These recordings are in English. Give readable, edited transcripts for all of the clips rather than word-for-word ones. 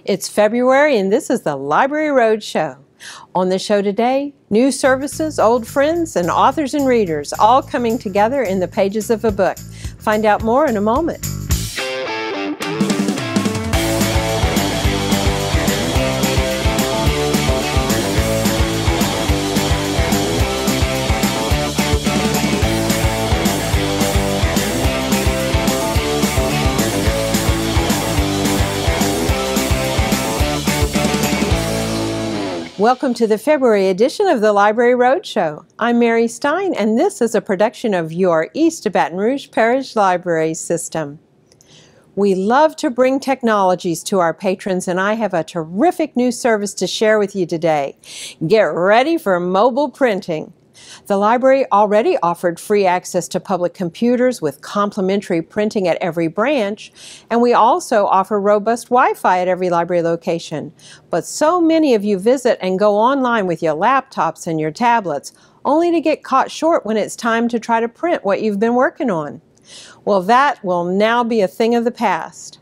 It's February and this is the Library Roadshow. On the show today, new services, old friends, and authors and readers all coming together in the pages of a book. Find out more in a moment. Welcome to the February edition of the Library Roadshow. I'm Mary Stein, and this is a production of your East Baton Rouge Parish Library System. We love to bring technologies to our patrons, and I have a terrific new service to share with you today. Get ready for mobile printing. The library already offered free access to public computers with complimentary printing at every branch, and we also offer robust Wi-Fi at every library location. But so many of you visit and go online with your laptops and your tablets, only to get caught short when it's time to try to print what you've been working on. Well, that will now be a thing of the past.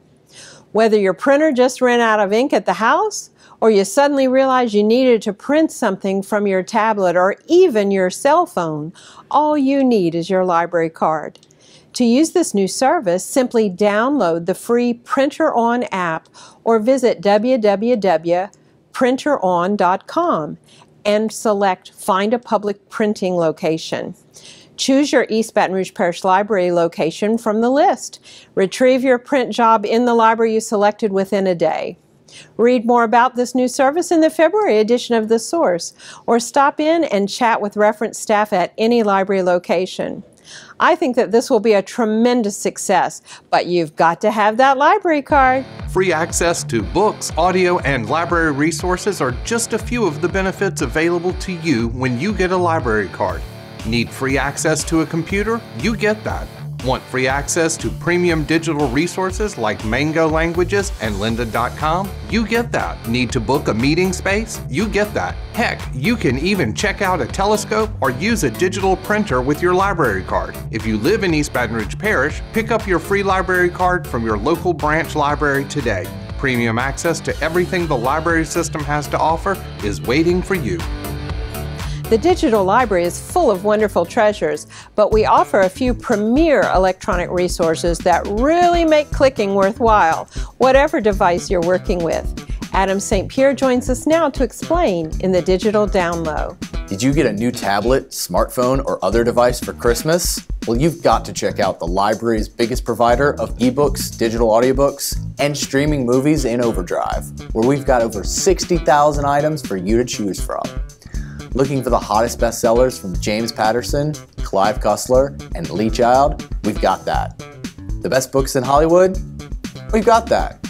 Whether your printer just ran out of ink at the house, or you suddenly realize you needed to print something from your tablet or even your cell phone, all you need is your library card. To use this new service, simply download the free Printer On app or visit www.printeron.com and select Find a Public Printing Location. Choose your East Baton Rouge Parish Library location from the list. Retrieve your print job in the library you selected within a day. Read more about this new service in the February edition of The Source, or stop in and chat with reference staff at any library location. I think that this will be a tremendous success, but you've got to have that library card. Free access to books, audio, and library resources are just a few of the benefits available to you when you get a library card. Need free access to a computer? You get that. Want free access to premium digital resources like Mango Languages and lynda.com? You get that. Need to book a meeting space? You get that. Heck, you can even check out a telescope or use a digital printer with your library card. If you live in East Baton Rouge Parish, pick up your free library card from your local branch library today. Premium access to everything the library system has to offer is waiting for you. The digital library is full of wonderful treasures, but we offer a few premier electronic resources that really make clicking worthwhile, whatever device you're working with. Adam St. Pierre joins us now to explain in the Digital Down Low. Did you get a new tablet, smartphone, or other device for Christmas? Well, you've got to check out the library's biggest provider of ebooks, digital audiobooks, and streaming movies in Overdrive, where we've got over 60,000 items for you to choose from. Looking for the hottest bestsellers from James Patterson, Clive Cussler, and Lee Child? We've got that. The best books in Hollywood? We've got that.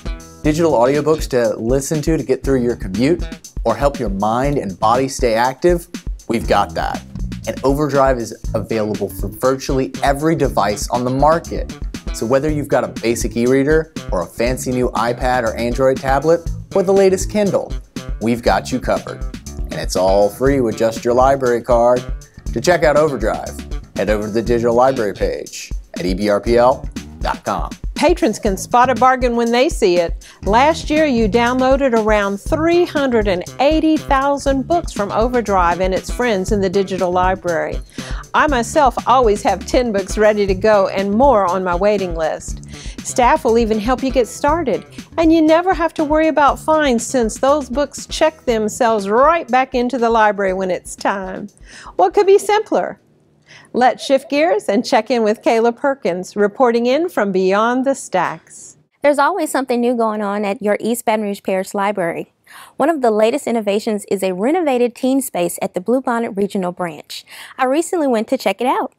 Digital audiobooks to listen to get through your commute or help your mind and body stay active? We've got that. And Overdrive is available for virtually every device on the market. So whether you've got a basic e-reader or a fancy new iPad or Android tablet or the latest Kindle, we've got you covered. And it's all free with just your library card. To check out Overdrive, head over to the digital library page at ebrpl.com. Patrons can spot a bargain when they see it. Last year, you downloaded around 380,000 books from Overdrive and its friends in the digital library. I myself always have 10 books ready to go and more on my waiting list. Staff will even help you get started, and you never have to worry about fines since those books check themselves right back into the library when it's time. What could be simpler? Let's shift gears and check in with Kayla Perkins, reporting in from Beyond the Stacks. There's always something new going on at your East Baton Rouge Parish Library. One of the latest innovations is a renovated teen space at the Bluebonnet Regional Branch. I recently went to check it out.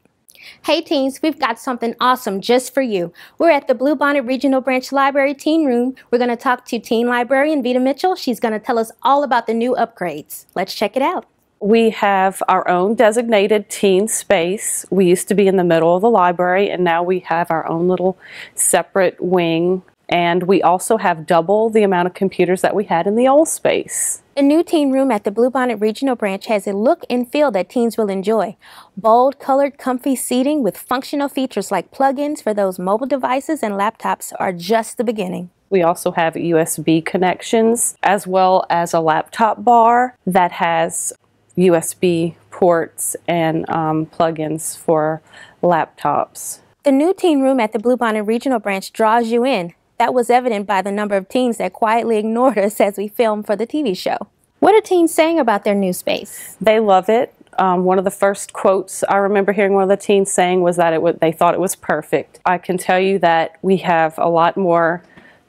Hey teens, we've got something awesome just for you. We're at the Bluebonnet Regional Branch Library Teen Room. We're going to talk to teen librarian Vita Mitchell. She's going to tell us all about the new upgrades. Let's check it out. We have our own designated teen space. We used to be in the middle of the library, and now we have our own little separate wing. And we also have double the amount of computers that we had in the old space. The new teen room at the Bluebonnet Regional Branch has a look and feel that teens will enjoy. Bold, colored, comfy seating with functional features like plug-ins for those mobile devices and laptops are just the beginning. We also have USB connections, as well as a laptop bar that has USB ports and plugins for laptops. The new teen room at the Bluebonnet Regional Branch draws you in. That was evident by the number of teens that quietly ignored us as we filmed for the TV show. What are teens saying about their new space? They love it. One of the first quotes I remember hearing one of the teens saying was that they thought it was perfect. I can tell you that we have a lot more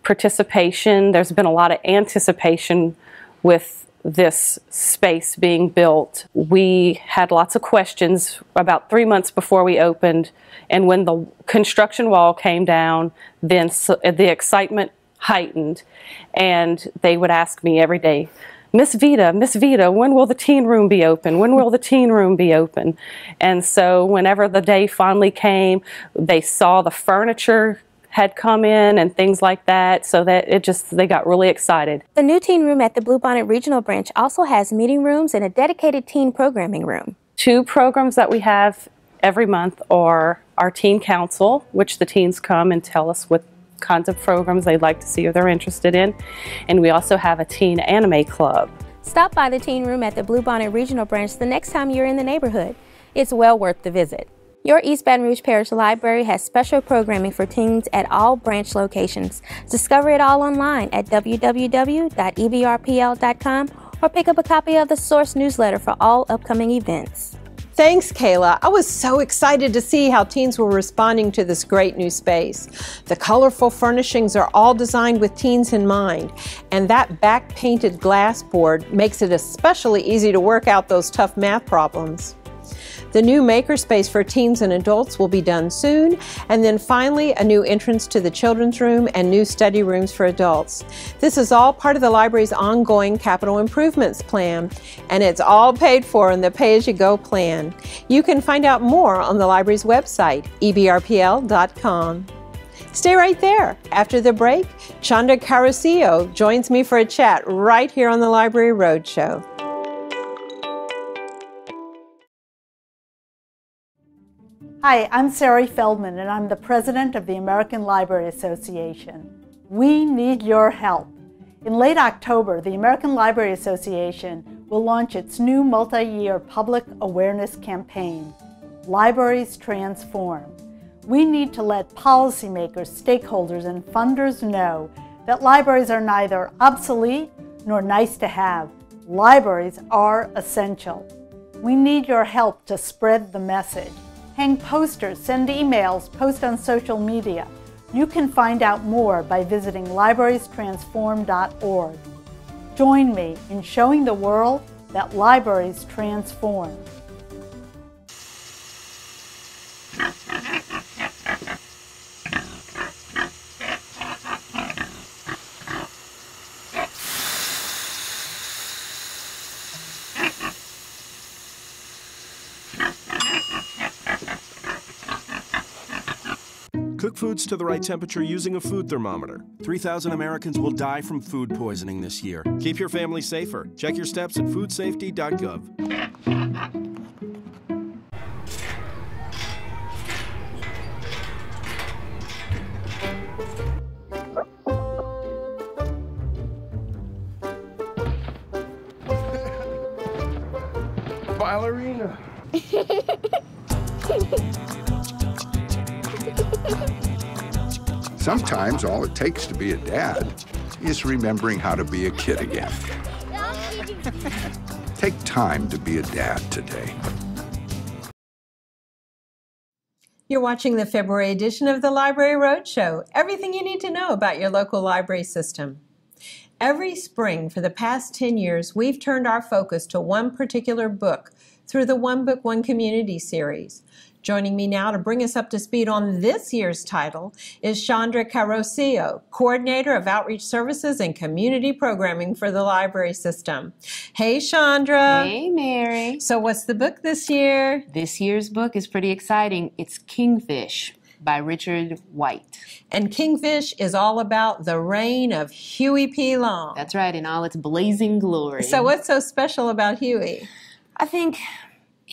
participation. There's been a lot of anticipation with this space being built. We had lots of questions about 3 months before we opened, and when the construction wall came down, then the excitement heightened, and they would ask me every day, Miss Vita, when will the teen room be open? When will the teen room be open? And so whenever the day finally came, they saw the furniture had come in and things like that, so that they got really excited. The new teen room at the Bluebonnet Regional Branch also has meeting rooms and a dedicated teen programming room. 2 programs that we have every month are our teen council, which the teens come and tell us what kinds of programs they'd like to see or they're interested in, and we also have a teen anime club. Stop by the teen room at the Bluebonnet Regional Branch the next time you're in the neighborhood. It's well worth the visit. Your East Baton Rouge Parish Library has special programming for teens at all branch locations. Discover it all online at www.ebrpl.com or pick up a copy of the Source newsletter for all upcoming events. Thanks, Kayla. I was so excited to see how teens were responding to this great new space. The colorful furnishings are all designed with teens in mind, and that back-painted glass board makes it especially easy to work out those tough math problems. The new makerspace for teens and adults will be done soon, and then finally a new entrance to the children's room and new study rooms for adults. This is all part of the library's ongoing capital improvements plan, and it's all paid for in the pay-as-you-go plan. You can find out more on the library's website, ebrpl.com. Stay right there. After the break, Chandra Carusillo joins me for a chat right here on the Library Roadshow. Hi, I'm Sari Feldman, and I'm the president of the American Library Association. We need your help. In late October, the American Library Association will launch its new multi-year public awareness campaign, Libraries Transform. We need to let policymakers, stakeholders, and funders know that libraries are neither obsolete nor nice to have. Libraries are essential. We need your help to spread the message. Hang posters, send emails, post on social media. You can find out more by visiting librariestransform.org. Join me in showing the world that libraries transform. Cook foods to the right temperature using a food thermometer. 3,000 Americans will die from food poisoning this year. Keep your family safer. Check your steps at foodsafety.gov. Ballerina. Sometimes all it takes to be a dad is remembering how to be a kid again. Take time to be a dad today. You're watching the February edition of the Library Roadshow. Everything you need to know about your local library system. Every spring for the past 10 years, we've turned our focus to one particular book through the One Book, One Community series. Joining me now to bring us up to speed on this year's title is Chandra Carusillo, Coordinator of Outreach Services and Community Programming for the Library System. Hey, Chandra. Hey, Mary. So what's the book this year? This year's book is pretty exciting. It's Kingfish by Richard White. And Kingfish is all about the reign of Huey P. Long. That's right, in all its blazing glory. So what's so special about Huey? I think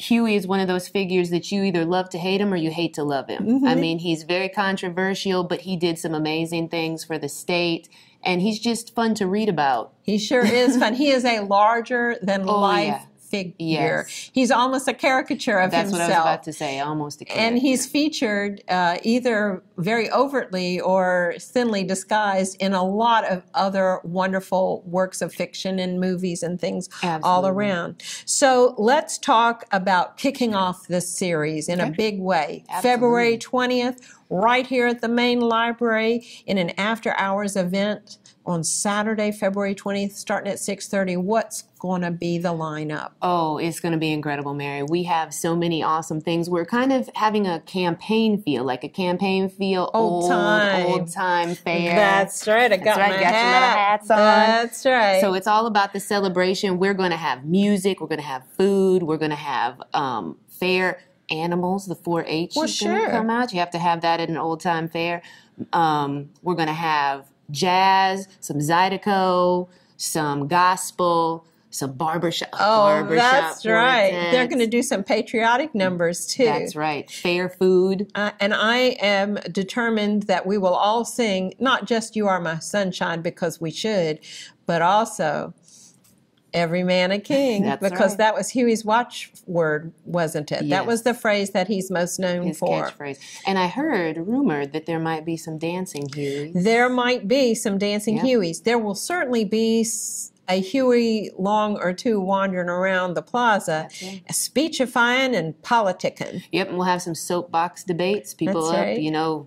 Huey is one of those figures that you either love to hate him or you hate to love him. I mean, he's very controversial, but he did some amazing things for the state, and he's just fun to read about. He sure is fun. He is a larger than life figure. Yes. He's almost a caricature of That's himself. what I was about to say, almost a character. And he's featured either very overtly or thinly disguised in a lot of other wonderful works of fiction and movies and things all around. So let's talk about kicking off this series in a big way. February 20th, right here at the main library in an after-hours event on Saturday, February 20th, starting at 6:30. What's going to be the lineup? Oh, it's going to be incredible, Mary. We have so many awesome things. We're kind of having a campaign feel, old time fair. That's right. I got my got your little hats on. That's right. So it's all about the celebration. We're going to have music. We're going to have food. We're going to have fair animals. The 4-H is going to come out. You have to have that at an old time fair. We're going to have jazz, some Zydeco, some gospel, some barbershop. That's right. Nonsense. They're going to do some patriotic numbers too. That's right. Fair food. And I am determined that we will all sing not just "You Are My Sunshine" because we should, but also "Every Man a King," because that was Huey's watchword, wasn't it? Yes. That was the phrase that he's most known for. His catchphrase. And I heard rumored that there might be some dancing Hueys. There might be some dancing Hueys. There will certainly be a Huey Long or two wandering around the plaza, speechifying and politicking. Yep, and we'll have some soapbox debates. People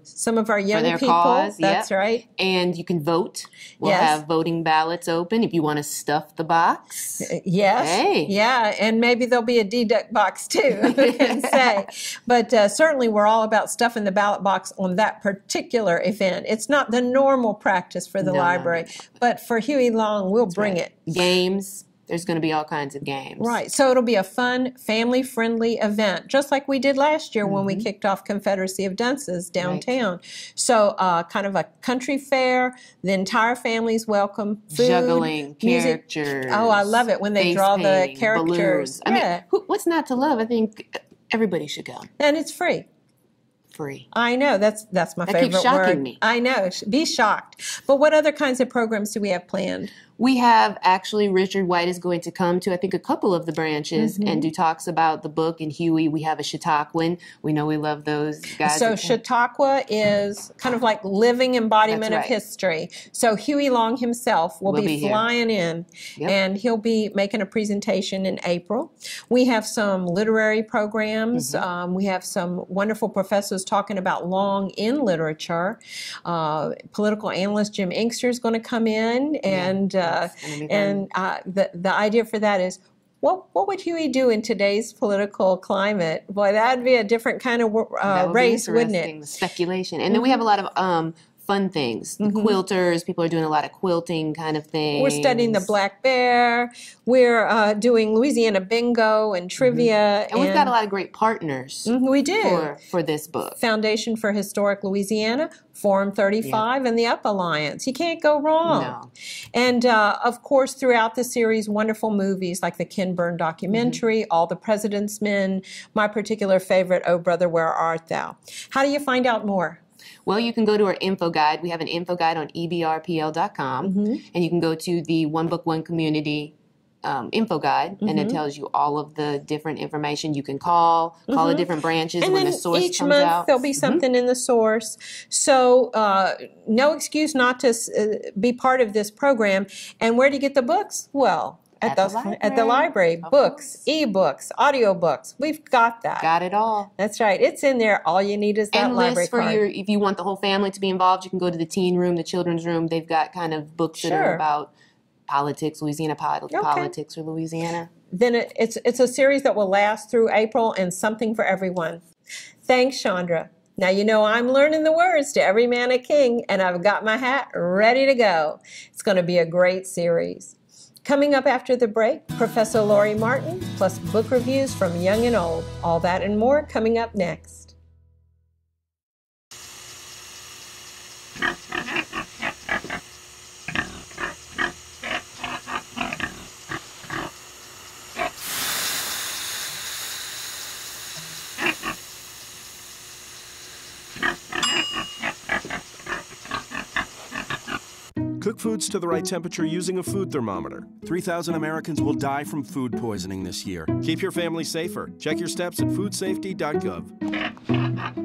some of our young for their people. Cause. That's right. And you can vote. We'll have voting ballots open if you want to stuff the box. Yes. Hey. Yeah, and maybe there'll be a deduct box too, who can say. But certainly we're all about stuffing the ballot box on that particular event. It's not the normal practice for the library, but for Huey Long, we'll bring it. Games. There's going to be all kinds of games. Right. So it'll be a fun, family-friendly event, just like we did last year when we kicked off Confederacy of Dunces downtown. So kind of a country fair. The entire family's welcome. Food, juggling, music. characters. Oh, I love it when they draw the characters. Balloons. I mean, what's not to love? I think everybody should go. And it's free. Free. I know. That's my favorite word. Keeps shocking me. I know. Be shocked. But what other kinds of programs do we have planned? We have actually Richard White is going to come to, I think, a couple of the branches and do talks about the book. And Huey, we have a Chautauquan. We know we love those guys. So Chautauqua is kind of like living embodiment of history. So Huey Long himself will be flying in, and he'll be making a presentation in April. We have some literary programs. We have some wonderful professors talking about Long in literature. Political analyst Jim Inkster is going to come in, and the idea for that is, what would Huey do in today's political climate? Boy, that'd be a different kind of race, wouldn't it? The speculation. And then we have a lot of fun things. The quilters, people are doing a lot of quilting kind of things. We're studying the black bear. We're doing Louisiana bingo and trivia. And we've got a lot of great parters. We do. For this book. Foundation for Historic Louisiana, Forum 35, and the Up Alliance. You can't go wrong. No. And, of course, throughout the series, wonderful movies like the Ken Burn documentary, All the President's Men, my particular favorite, Oh Brother, Where Art Thou? How do you find out more? Well, you can go to our info guide. We have an info guide on ebrpl.com, and you can go to the One Book, One Community info guide, and it tells you all of the different information. You can call the different branches and when then the source each comes month out. There'll be something in the source. So no excuse not to be part of this program. And where do you get the books? Well, at the library. Books, e-books, audiobooks. We've got that. Got it all. That's right. It's in there. All you need is that and library card. If you want the whole family to be involved, you can go to the teen room, the children's room. They've got kind of books that are about politics, Louisiana politics or Louisiana. Then it's a series that will last through April, and something for everyone. Thanks, Chandra. Now you know I'm learning the words to Every Man a King, and I've got my hat ready to go. It's going to be a great series. Coming up after the break, Professor Lori Martin, plus book reviews from young and old. All that and more coming up next. Cook foods to the right temperature using a food thermometer. 3,000 Americans will die from food poisoning this year. Keep your family safer. Check your steps at foodsafety.gov.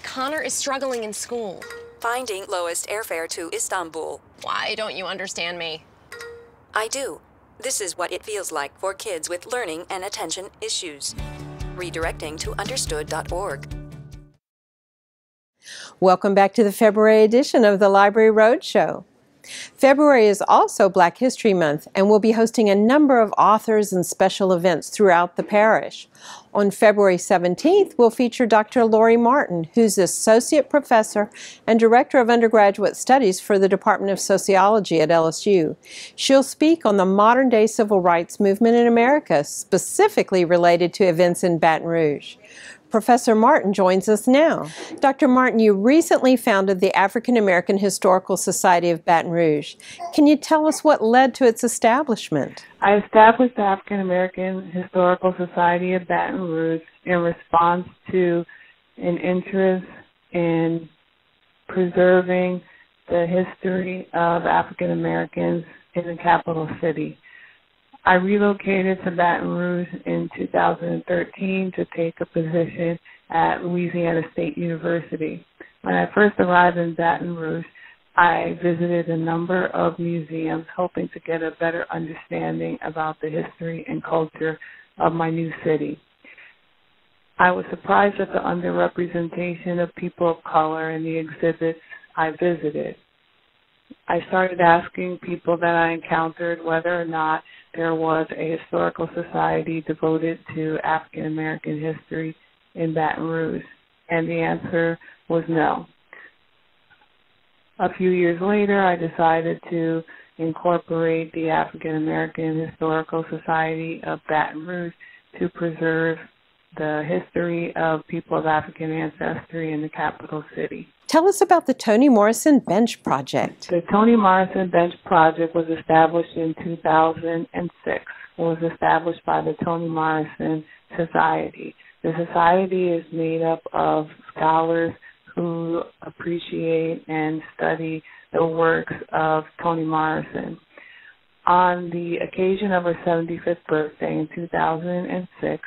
Connor is struggling in school. Finding lowest airfare to Istanbul. Why don't you understand me? I do. This is what it feels like for kids with learning and attention issues. Redirecting to understood.org. Welcome back to the February edition of the Library Roadshow. February is also Black History Month, and we'll be hosting a number of authors and special events throughout the parish. On February 17th, we'll feature Dr. Lori Martin, who's Associate Professor and Director of Undergraduate Studies for the Department of Sociology at LSU. She'll speak on the modern-day civil rights movement in America, specifically related to events in Baton Rouge. Professor Martin joins us now. Dr. Martin, you recently founded the African American Historical Society of Baton Rouge. Can you tell us what led to its establishment? I established the African American Historical Society of Baton Rouge in response to an interest in preserving the history of African Americans in the capital city. I relocated to Baton Rouge in 2013 to take a position at Louisiana State University. When I first arrived in Baton Rouge, I visited a number of museums hoping to get a better understanding about the history and culture of my new city. I was surprised at the underrepresentation of people of color in the exhibits I visited. I started asking people that I encountered whether or not there was a historical society devoted to African American history in Baton Rouge, and the answer was no. A few years later, I decided to incorporate the African American Historical Society of Baton Rouge to preserve the history of people of African ancestry in the capital city. Tell us about the Toni Morrison Bench Project. The Toni Morrison Bench Project was established in 2006. It was established by the Toni Morrison Society. The society is made up of scholars who appreciate and study the works of Toni Morrison. On the occasion of her 75th birthday in 2006,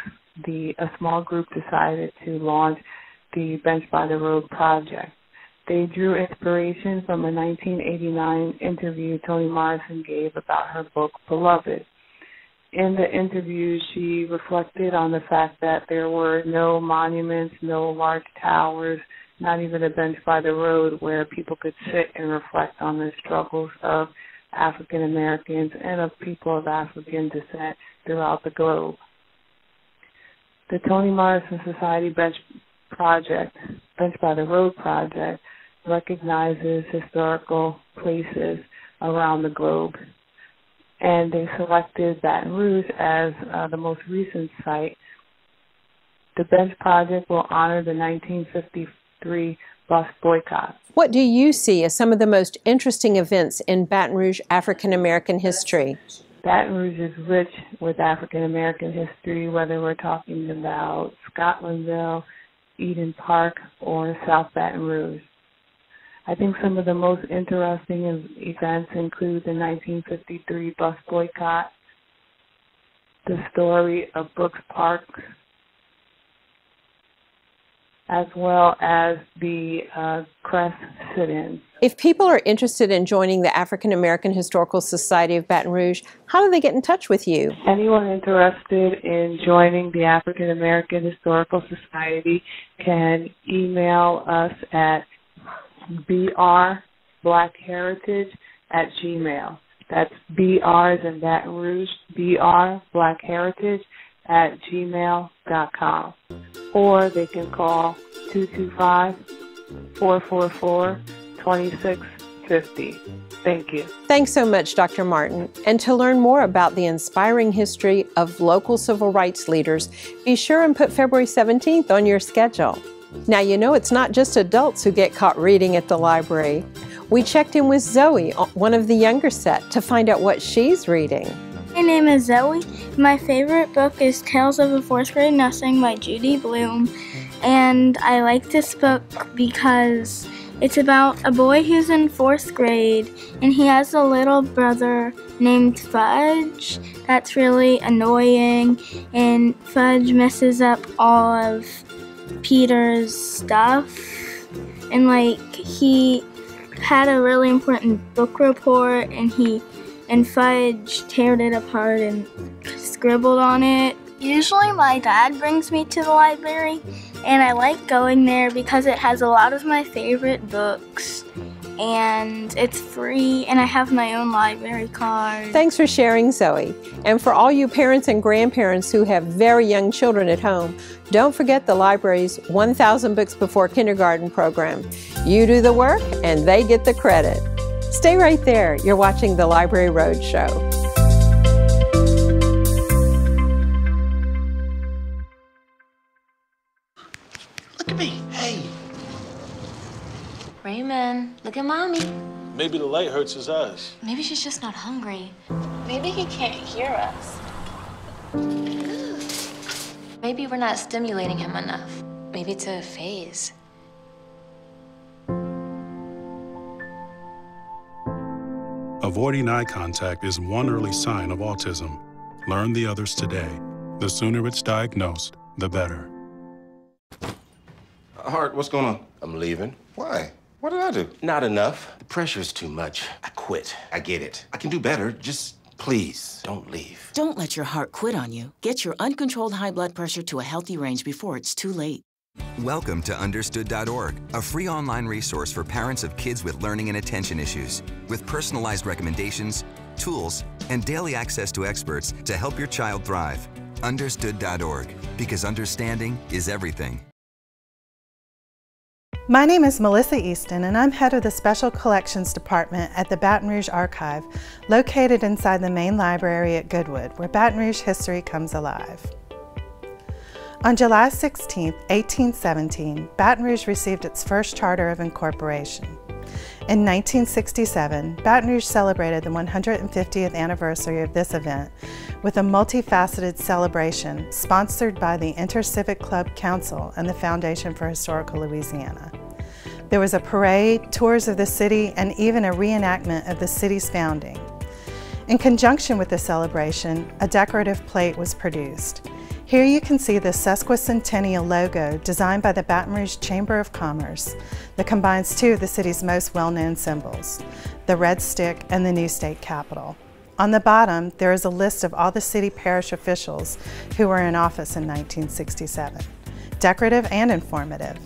a small group decided to launch the Bench by the Road project. They drew inspiration from a 1989 interview Toni Morrison gave about her book, Beloved. In the interview, she reflected on the fact that there were no monuments, no large towers, not even a bench by the road where people could sit and reflect on the struggles of African Americans and of people of African descent throughout the globe. The Toni Morrison Society Bench by the Road project recognizes historical places around the globe, and they selected Baton Rouge as the most recent site. The Bench Project will honor the 1953 bus boycott. What do you see as some of the most interesting events in Baton Rouge African American history? Baton Rouge is rich with African American history, whether we're talking about Scotlandville, Eden Park, or South Baton Rouge. I think some of the most interesting events include the 1953 bus boycott, the story of Brooks Park, as well as the Crest sit-ins. If people are interested in joining the African American Historical Society of Baton Rouge, how do they get in touch with you? Anyone interested in joining the African American Historical Society can email us at brbblackheritage@gmail.com. That's BR as in Baton Rouge, BR, Black Heritage, at gmail.com. Or they can call 225-444-2650. Thank you. Thanks so much, Dr. Martin. And to learn more about the inspiring history of local civil rights leaders, be sure and put February 17th on your schedule. Now, you know it's not just adults who get caught reading at the library. We checked in with Zoe, one of the younger set, to find out what she's reading. My name is Zoe. My favorite book is Tales of a Fourth Grade Nothing by Judy Blume. And I like this book because it's about a boy who's in fourth grade and he has a little brother named Fudge that's really annoying, and Fudge messes up all of Peter's stuff. And he had a really important book report and Fudge teared it apart and scribbled on it. Usually my dad brings me to the library, and I like going there because it has a lot of my favorite books, and it's free, and I have my own library card. Thanks for sharing, Zoe. And for all you parents and grandparents who have very young children at home, don't forget the library's 1,000 Books Before Kindergarten program. You do the work, and they get the credit. Stay right there. You're watching the Library Roadshow. Look at me. Hey. Raymond, look at Mommy. Maybe the light hurts his eyes. Maybe she's just not hungry. Maybe he can't hear us. Maybe we're not stimulating him enough. Maybe it's a phase. Avoiding eye contact is one early sign of autism. Learn the others today. The sooner it's diagnosed, the better. Hart, what's going on? I'm leaving. Why? What did I do? Not enough. The pressure is too much. I quit. I get it. I can do better. Just please, don't leave. Don't let your heart quit on you. Get your uncontrolled high blood pressure to a healthy range before it's too late. Welcome to Understood.org, a free online resource for parents of kids with learning and attention issues, with personalized recommendations, tools, and daily access to experts to help your child thrive. Understood.org, because understanding is everything. My name is Melissa Easton, and I'm head of the Special Collections Department at the Baton Rouge Archive, located inside the main library at Goodwood, where Baton Rouge history comes alive. On July 16, 1817, Baton Rouge received its first charter of incorporation. In 1967, Baton Rouge celebrated the 150th anniversary of this event with a multifaceted celebration sponsored by the Inter-Civic Club Council and the Foundation for Historical Louisiana. There was a parade, tours of the city, and even a reenactment of the city's founding. In conjunction with the celebration, a decorative plate was produced. Here you can see the sesquicentennial logo designed by the Baton Rouge Chamber of Commerce that combines two of the city's most well-known symbols, the red stick and the new state capitol. On the bottom, there is a list of all the city parish officials who were in office in 1967, decorative and informative.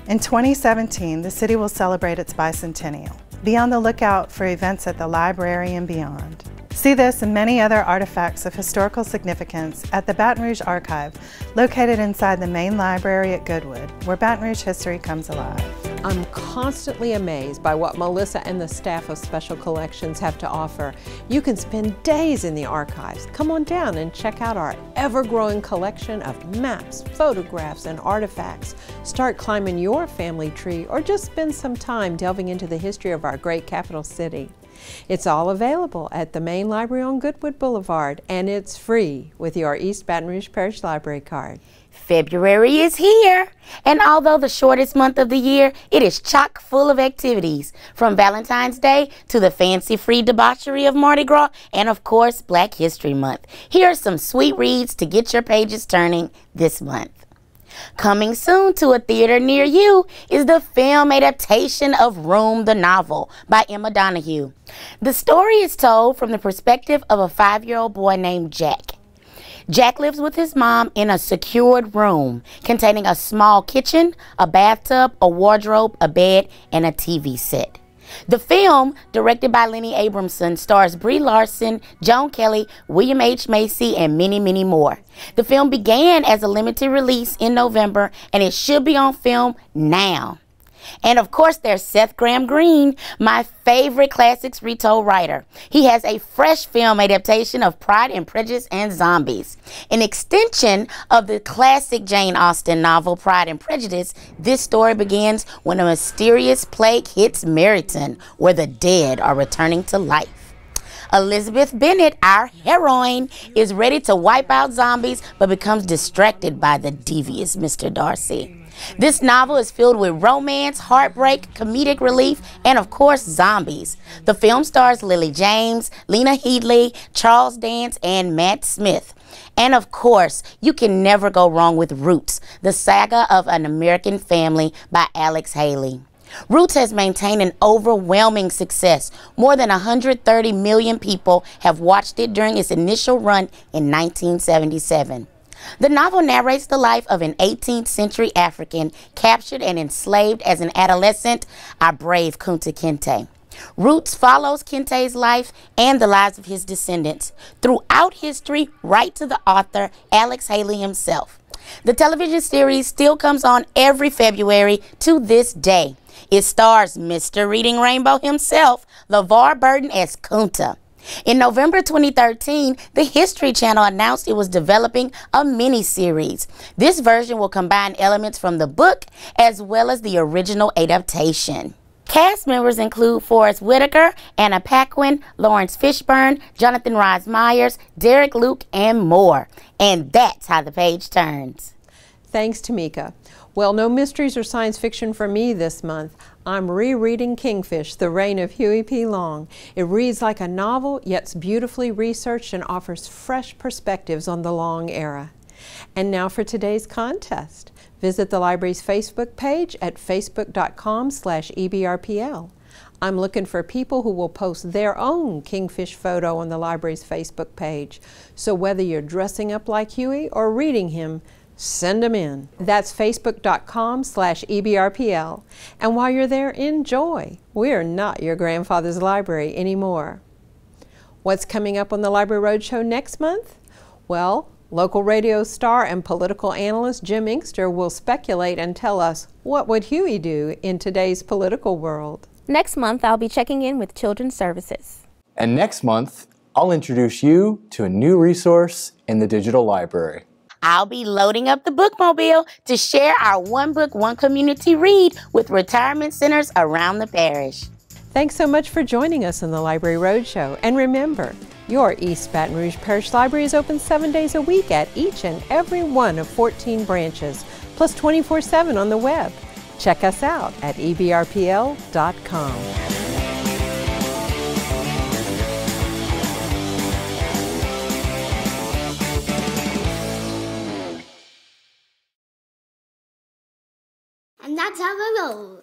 In 2017, the city will celebrate its bicentennial. Be on the lookout for events at the library and beyond. See this and many other artifacts of historical significance at the Baton Rouge Archive, located inside the main library at Goodwood, where Baton Rouge history comes alive. I'm constantly amazed by what Melissa and the staff of Special Collections have to offer. You can spend days in the archives. Come on down and check out our ever-growing collection of maps, photographs, and artifacts. Start climbing your family tree, or just spend some time delving into the history of our great capital city. It's all available at the main library on Goodwood Boulevard, and it's free with your East Baton Rouge Parish Library card. February is here, and although the shortest month of the year, it is chock full of activities, from Valentine's Day to the fancy-free debauchery of Mardi Gras, and of course, Black History Month. Here are some sweet reads to get your pages turning this month. Coming soon to a theater near you is the film adaptation of Room the Novel by Emma Donahue. The story is told from the perspective of a 5-year-old boy named Jack. Jack lives with his mom in a secured room containing a small kitchen, a bathtub, a wardrobe, a bed, and a TV set. The film, directed by Lenny Abramson, stars Brie Larson, Joan Kelly, William H. Macy, and many, many more. The film began as a limited release in November, and it should be on film now. And of course, there's Seth Graham Greene, my favorite classics retold writer. He has a fresh film adaptation of Pride and Prejudice and Zombies. An extension of the classic Jane Austen novel Pride and Prejudice, this story begins when a mysterious plague hits Meryton, where the dead are returning to life. Elizabeth Bennet, our heroine, is ready to wipe out zombies but becomes distracted by the devious Mr. Darcy. This novel is filled with romance, heartbreak, comedic relief, and of course, zombies. The film stars Lily James, Lena Headey, Charles Dance, and Matt Smith. And of course, you can never go wrong with Roots, the saga of an American family by Alex Haley. Roots has maintained an overwhelming success. More than 130 million people have watched it during its initial run in 1977. The novel narrates the life of an 18th century African captured and enslaved as an adolescent, our brave Kunta Kinte. Roots follows Kinte's life and the lives of his descendants throughout history, right to the author, Alex Haley himself. The television series still comes on every February to this day. It stars Mr. Reading Rainbow himself, LeVar Burton as Kunta. In November 2013, the History Channel announced it was developing a mini-series. This version will combine elements from the book as well as the original adaptation. Cast members include Forrest Whitaker, Anna Paquin, Lawrence Fishburne, Jonathan Rhys Meyers, Derek Luke, and more. And that's how the page turns. Thanks, Tamika. Well, no mysteries or science fiction for me this month. I'm rereading Kingfish, The Reign of Huey P. Long. It reads like a novel, yet it's beautifully researched and offers fresh perspectives on the Long era. And now for today's contest. Visit the library's Facebook page at facebook.com/ebrpl. I'm looking for people who will post their own Kingfish photo on the library's Facebook page. So whether you're dressing up like Huey or reading him, send them in. That's facebook.com/ebrpl. And while you're there, enjoy. We're not your grandfather's library anymore. What's coming up on the Library Roadshow next month? Well, local radio star and political analyst Jim Inkster will speculate and tell us what would Huey do in today's political world. Next month, I'll be checking in with Children's Services. And next month, I'll introduce you to a new resource in the digital library. I'll be loading up the bookmobile to share our One Book, One Community read with retirement centers around the parish. Thanks so much for joining us on the Library Roadshow. And remember, your East Baton Rouge Parish Library is open 7 days a week at each and every one of 14 branches, plus 24/7 on the web. Check us out at ebrpl.com. And that's how I roll.